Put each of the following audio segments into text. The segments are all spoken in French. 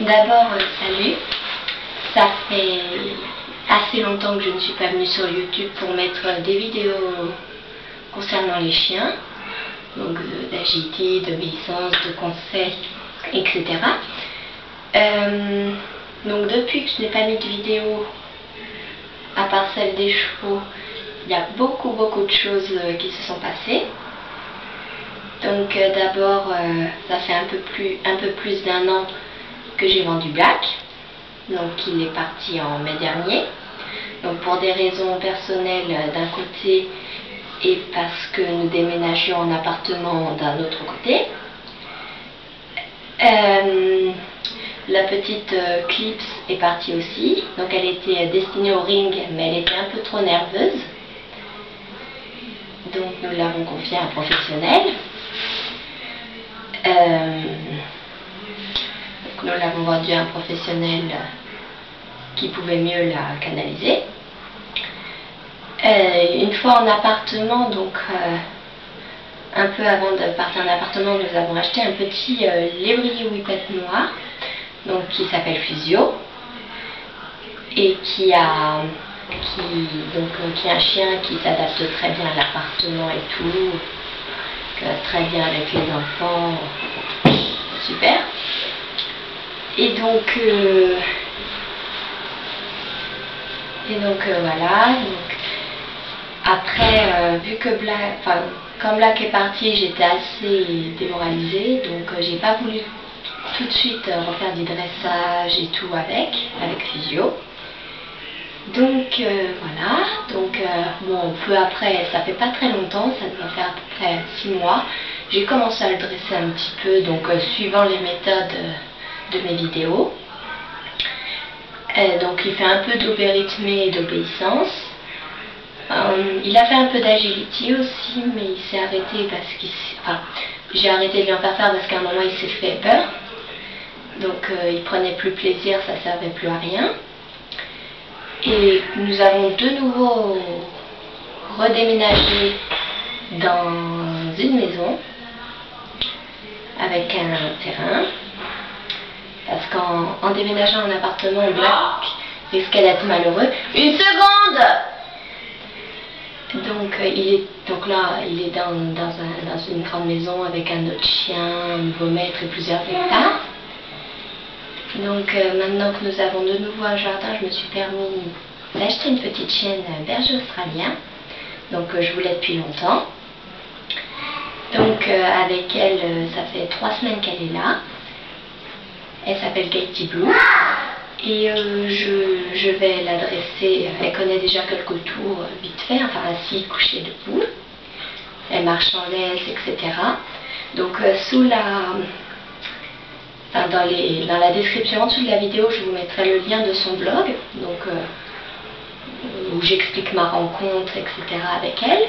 D'abord, salut. Ça fait assez longtemps que je ne suis pas venue sur YouTube pour mettre des vidéos concernant les chiens, donc d'agilité, d'obéissance, de conseils, etc. Donc depuis que je n'ai pas mis de vidéo, à part celle des chevaux, il y a beaucoup de choses qui se sont passées. Donc d'abord, ça fait un peu plus d'1 an que j'ai vendu Black. Donc il est parti en mai dernier. Donc pour des raisons personnelles d'un côté et parce que nous déménagions en appartement d'un autre côté. La petite Clips est partie aussi. Donc elle était destinée au ring, mais elle était un peu trop nerveuse. Donc nous l'avons confiée à un professionnel. Nous l'avons vendue à un professionnel qui pouvait mieux la canaliser. Une fois en appartement, donc un peu avant de partir en appartement, nous avons acheté un petit lévrier whippet noir, donc qui s'appelle Physio, et qui est un chien qui s'adapte très bien à l'appartement et tout, très bien avec les enfants, super. Et donc voilà. Donc, après, vu que quand Black est parti, j'étais assez démoralisée, donc j'ai pas voulu tout de suite refaire du dressage et tout avec Physio. Donc voilà, donc bon, peu après, ça fait pas très longtemps, ça doit faire à peu près 6 mois, j'ai commencé à le dresser un petit peu, donc suivant les méthodes de mes vidéos. Donc il fait un peu d'obérythmie et d'obéissance. Il a fait un peu d'agility aussi, mais il s'est arrêté parce j'ai arrêté de lui en faire parce qu'à un moment il s'est fait peur. Donc il prenait plus plaisir, ça servait plus à rien. Et nous avons de nouveau redéménagé dans une maison avec un terrain. Parce qu'en déménageant en appartement, Black risquait d'être malheureux. Une seconde! Donc là, il est dans une grande maison avec un autre chien, un nouveau maître et plusieurs hectares. Donc maintenant que nous avons de nouveau un jardin, je me suis permis d'acheter une petite chienne berger australien. Donc je voulais depuis longtemps. Donc avec elle, ça fait 3 semaines qu'elle est là. Elle s'appelle Katie Blue. Et je vais la dresser. Elle connaît déjà quelques tours vite fait, enfin assise, couchée, debout. Elle marche en laisse, etc. Donc dans la description en dessous de la vidéo, je vous mettrai le lien de son blog, donc où j'explique ma rencontre, etc. avec elle.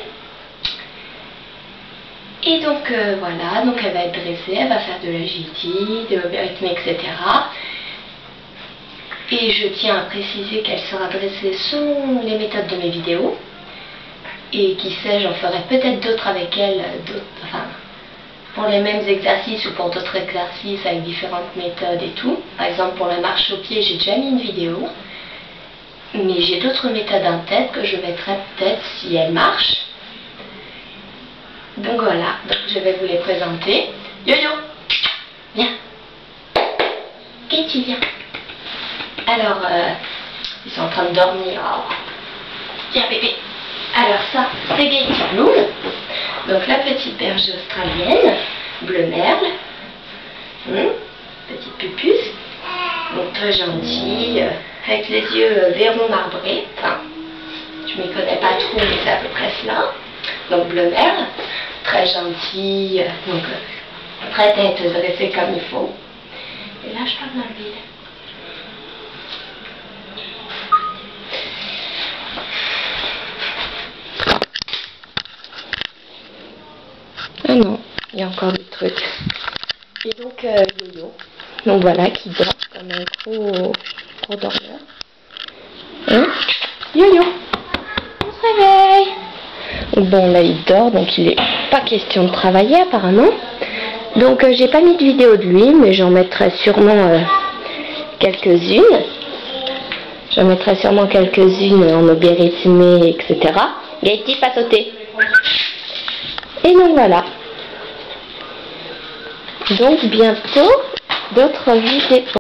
Et donc voilà, donc elle va être dressée, elle va faire de l'agility, de l'obérythmie, etc. Et je tiens à préciser qu'elle sera dressée selon les méthodes de mes vidéos. Et qui sait, j'en ferai peut-être d'autres avec elle, pour les mêmes exercices ou pour d'autres exercices avec différentes méthodes et tout. Par exemple, pour la marche au pied, j'ai déjà mis une vidéo. Mais j'ai d'autres méthodes en tête que je mettrai peut-être si elle marche. Donc voilà, donc je vais vous les présenter. Yo-yo, viens. Katie, viens. Alors, ils sont en train de dormir. Oh. Viens bébé. Alors ça, c'est Katie Blue. Donc la petite berger australienne, bleu merle. Petite pupuce. Donc très gentille, avec les yeux verron marbrés. Enfin, je m'y connais pas trop, mais c'est à peu près cela. Donc bleu merle, très gentille, donc prête à être dressée comme il faut. Et là, je parle dans le vide. Ah non, il y a encore des trucs. Et donc Yo-Yo, donc voilà, qui dort comme un gros dormeur. Hein? Yo-Yo, on se réveille. Bon là il dort, donc il n'est pas question de travailler apparemment. Donc j'ai pas mis de vidéo de lui, mais j'en mettrai sûrement quelques-unes. J'en mettrai sûrement quelques-unes en eau érimée, etc. Gaëty, pas sauter. Et donc voilà. Donc bientôt d'autres vidéos.